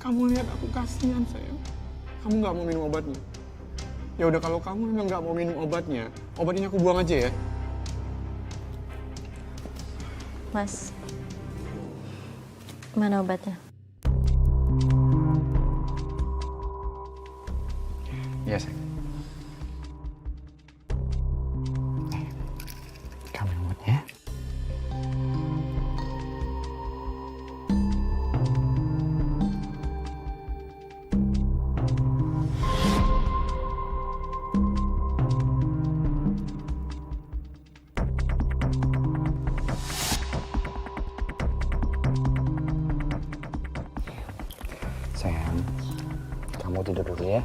Kamu lihat aku kasihan sayang. Kamu nggak mau minum obatnya. Ya udah kalau kamu memang nggak mau minum obatnya, obat ini aku buang aja ya. Mas, mana obatnya? Iya sayang. Kamu minum obatnya. Sayang, kamu tidur dulu ya.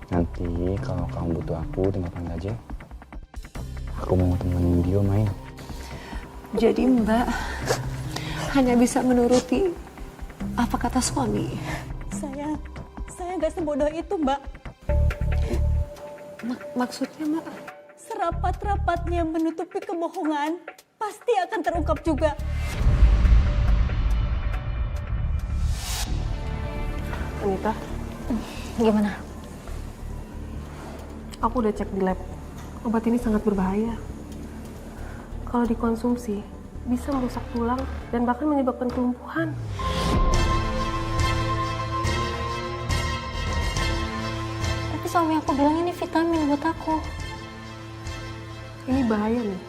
Nanti kalau kamu butuh aku, tinggal panggil aja. Aku mau temenin dia main. Jadi Mbak hanya bisa menuruti apa kata suami. Saya nggak sebodoh itu, Mbak. Maksudnya Mbak? Serapat-rapatnya menutupi kebohongan, pasti akan terungkap juga. Anita, Gimana? aku udah cek di lab. Obat ini sangat berbahaya. Kalau dikonsumsi, bisa merusak tulang dan bahkan menyebabkan kelumpuhan. Tapi suami aku bilang ini vitamin buat aku. Ini bahaya nih.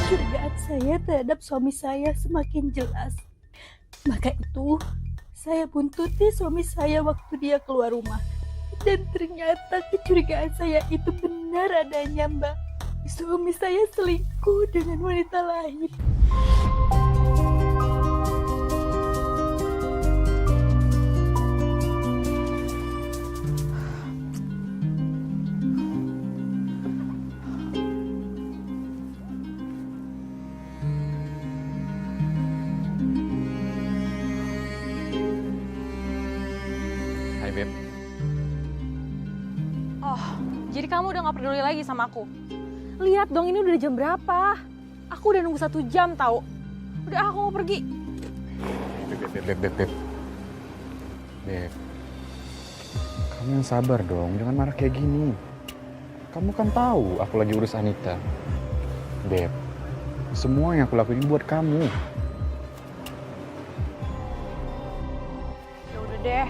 Kecurigaan saya terhadap suami saya semakin jelas. Maka itu, saya buntuti suami saya waktu dia keluar rumah. Dan ternyata kecurigaan saya itu benar adanya, Mbak. Suami saya selingkuh dengan wanita lain. Hai Beb. Oh, jadi kamu udah gak peduli lagi sama aku? Lihat dong, ini udah jam berapa? Aku udah nunggu 1 jam tau. Udah, aku mau pergi. Beb. Beb. Kamu yang sabar dong, jangan marah kayak gini. Kamu kan tahu aku lagi urus Anita. Beb, semua yang aku lakuin ini buat kamu. Ya udah deh.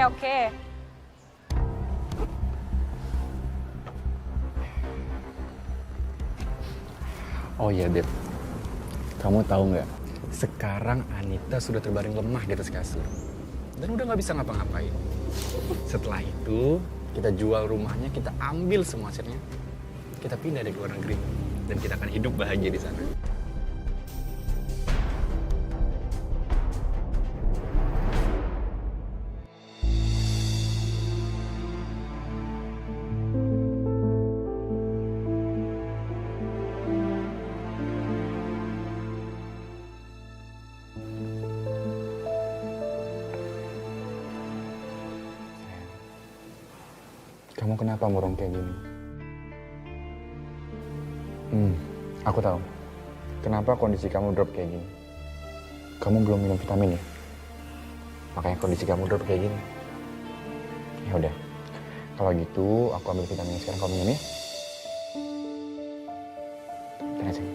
Oke. Oh iya Beb, kamu tahu nggak? Sekarang Anita sudah terbaring lemah di atas kasur. Dan udah nggak bisa ngapa-ngapain. Setelah itu, kita jual rumahnya, kita ambil semua asetnya. Kita pindah dari luar negeri. Dan kita akan hidup bahagia di sana. Kamu kenapa murung kayak gini? Aku tahu. Kenapa kondisi kamu drop kayak gini? Kamu belum minum vitamin ya? Makanya kondisi kamu drop kayak gini. Ya udah. Kalau gitu, aku ambil vitamin sekarang kamu minum ya. Terima kasih.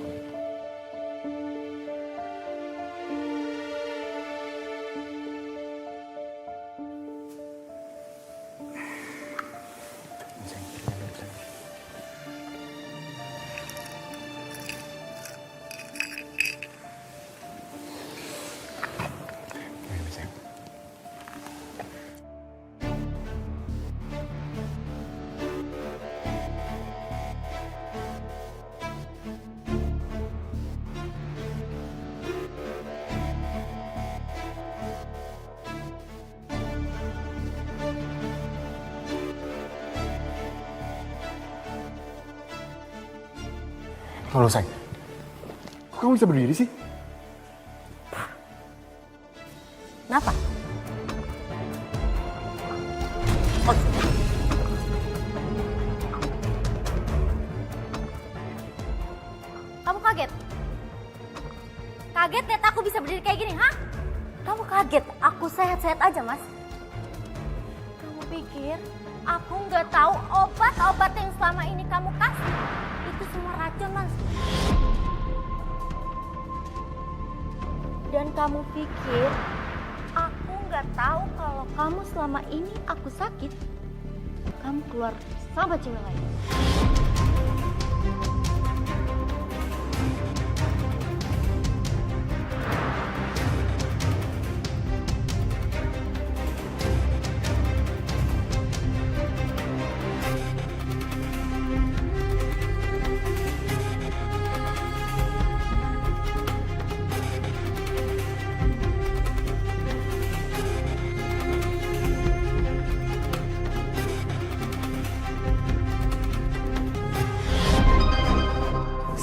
Halo, sayang. Kok kamu bisa berdiri sih? Kenapa? Kamu kaget? Kaget lihat aku bisa berdiri kayak gini, hah? Kamu kaget aku sehat-sehat aja, Mas? Kamu pikir aku nggak tahu obat-obat yang selama ini kamu kasih itu semua racun, Mas? Dan kamu pikir aku nggak tahu kalau kamu selama ini aku sakit, kamu keluar sama cewek lain.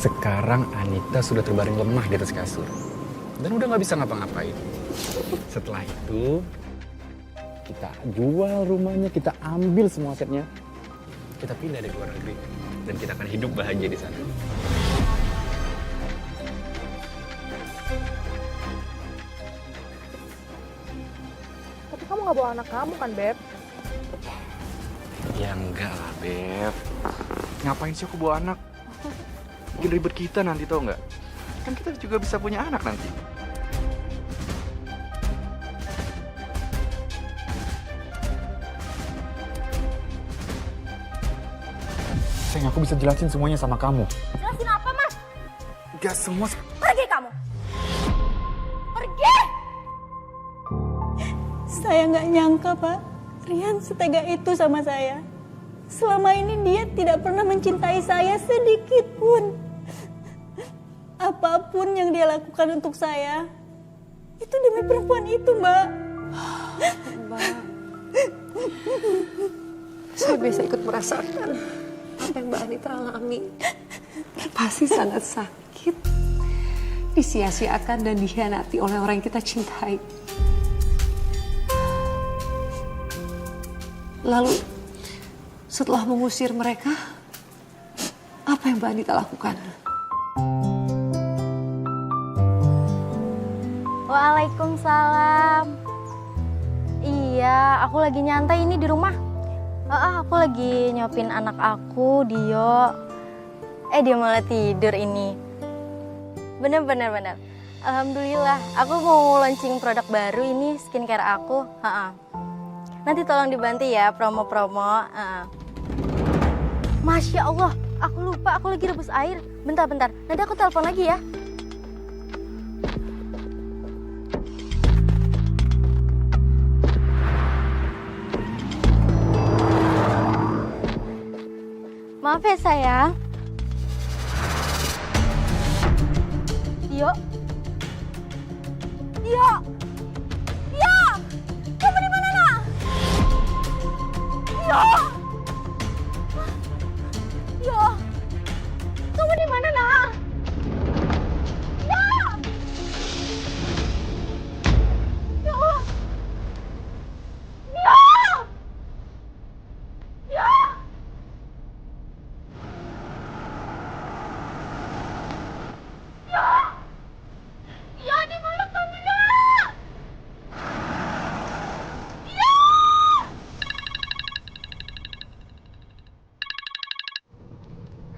Sekarang Anita sudah terbaring lemah di atas kasur. Dan udah nggak bisa ngapa-ngapain. Setelah itu, kita jual rumahnya, kita ambil semua asetnya. Kita pindah dari luar negeri. Dan kita akan hidup bahagia di sana. Tapi kamu nggak bawa anak kamu kan, Beb? Ya enggak lah, Beb. Ngapain sih aku bawa anak? Bikin ribet kita nanti, tau nggak? Kan kita juga bisa punya anak nanti. Sayang, aku bisa jelasin semuanya sama kamu. Jelasin apa, Mas? Gak semua... Pergi kamu! Pergi! Saya nggak nyangka, Pak. Rian setega itu sama saya. Selama ini dia tidak pernah mencintai saya sedikit pun. Apapun yang dia lakukan untuk saya, itu demi perempuan itu, Mbak. Mbak, saya bisa ikut merasakan apa yang Mbak Anita alami. Pasti sangat sakit, disia-siakan dan dikhianati oleh orang yang kita cintai. Lalu setelah mengusir mereka, apa yang Mbak Anita lakukan? Waalaikumsalam. Iya, aku lagi nyantai ini di rumah. Aku lagi nyopin anak aku, Dio. Dia malah tidur ini. Bener. Alhamdulillah, aku mau launching produk baru ini, skincare aku. Nanti tolong dibantu ya promo-promo. Masya Allah, aku lupa, aku lagi rebus air. Bentar. Nanti aku telepon lagi ya. Maaf ya sayang. Dio. Kamu di mana, Nak? Dio. Kamu di mana, Nak?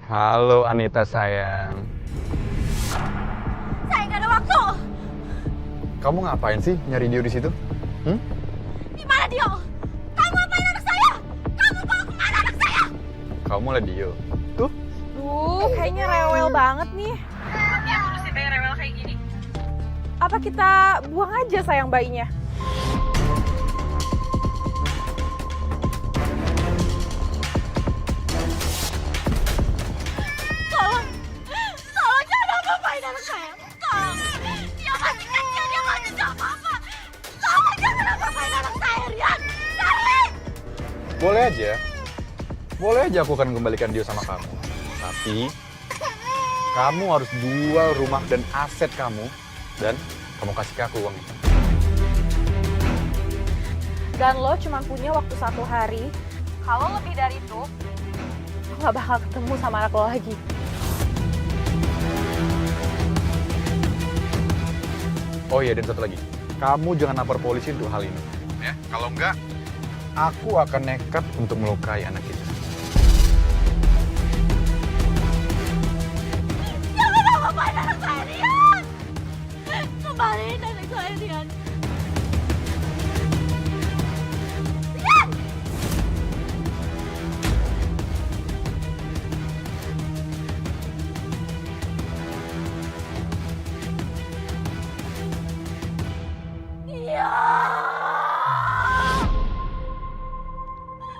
Halo Anita sayang. Saya nggak ada waktu. Kamu ngapain sih nyari Dio di situ? Di mana Dio? Kamu apain anak saya? Kamu bawa kemana anak saya? Kamu lah Dio. Tuh. Duh, kayaknya rewel banget nih. Tapi aku mesti kayak rewel kayak gini. Apa kita buang aja sayang bayinya? Tolong jangan apa-apain anak saya. Tolong. Dia masih kecil, dia masih jauh apa-apa. Tolong jangan apa-apain anak saya, Rian. Charlie! Boleh aja aku akan kembalikan Dio sama kamu. Tapi kamu harus jual rumah dan aset kamu dan kamu kasih ke aku uangnya. Dan lo cuma punya waktu 1 hari. Kalau lebih dari itu, lo gak bakal ketemu sama anak lo lagi. Oh iya, dan satu lagi. kamu jangan lapor polisi untuk hal ini. Ya, kalau enggak, aku akan nekat untuk melukai anak kita. Jangan apa-apain anak saya, Rian! Kembaliin anak saya, Rian! Rian! Iya!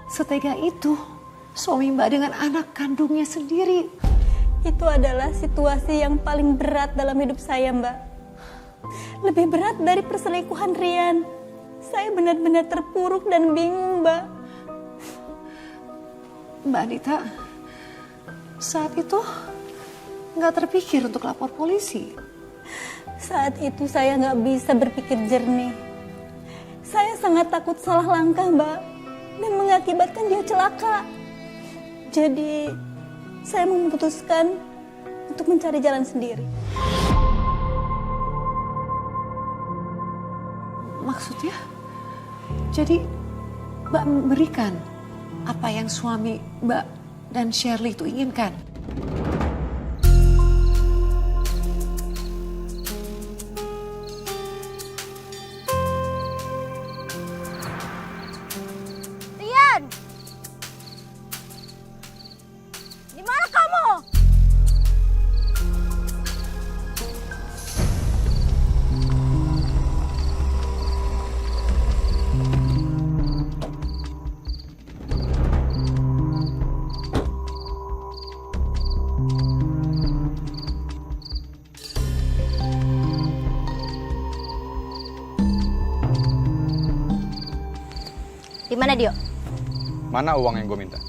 Setega itu suami Mbak dengan anak kandungnya sendiri. Itu adalah situasi yang paling berat dalam hidup saya, Mbak. Lebih berat dari perselingkuhan Rian. Saya benar-benar terpuruk dan bingung, Mbak. Mbak Anita saat itu nggak terpikir untuk lapor polisi. Saat itu saya nggak bisa berpikir jernih. Saya sangat takut salah langkah, Mbak, dan mengakibatkan dia celaka. Jadi, saya memutuskan untuk mencari jalan sendiri. Maksudnya? Jadi Mbak memberikan apa yang suami Mbak dan Shirley itu inginkan? Rian! Di mana kamu? Di mana Dio? Mana uang yang gue minta?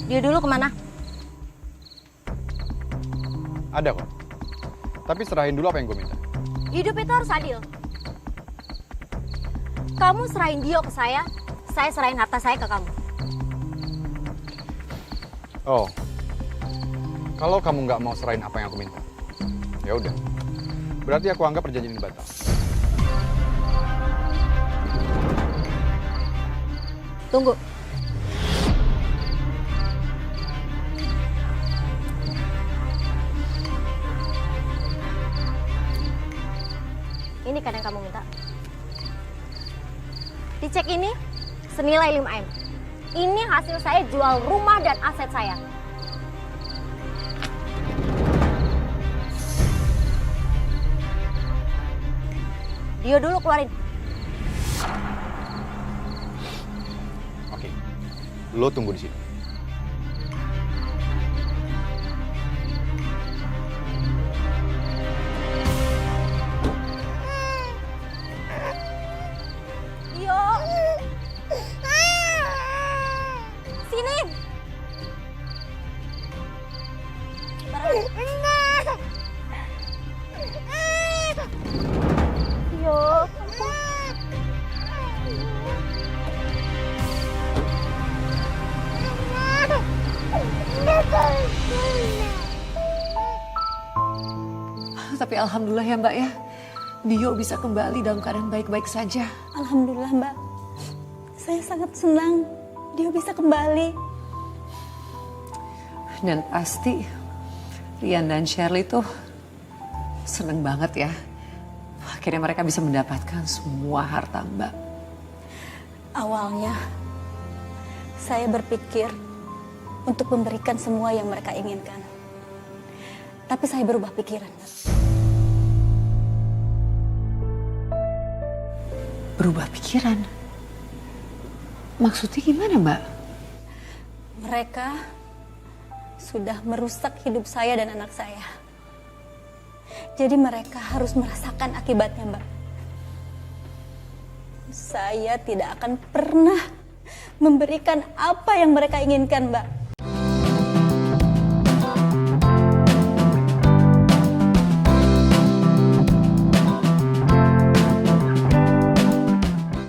Dio dulu kemana? Ada kok. Tapi serahin dulu apa yang gue minta. Hidup itu harus adil. Kamu serahin Dio ke saya serahin harta saya ke kamu. Oh, kalau kamu nggak mau serahin apa yang aku minta, ya udah. Berarti aku anggap perjanjian ini batal. Tunggu. Ini kan yang kamu minta. Di cek ini senilai 5M. Ini hasil saya jual rumah dan aset saya. Dio dulu keluarin. Oke, lo tunggu di sini. Dio. Sini. Dio. Tapi alhamdulillah ya Mbak ya, Dio bisa kembali dalam keadaan baik-baik saja. Alhamdulillah, Mbak. Saya sangat senang Dio bisa kembali. Dan pasti Rian dan Shirley tuh seneng banget ya. Akhirnya mereka bisa mendapatkan semua harta Mbak. Awalnya, saya berpikir untuk memberikan semua yang mereka inginkan. Tapi saya berubah pikiran, Mbak. Berubah pikiran? Maksudnya gimana Mbak? Mereka sudah merusak hidup saya dan anak saya. Jadi mereka harus merasakan akibatnya, Mbak. Saya tidak akan pernah memberikan apa yang mereka inginkan, Mbak.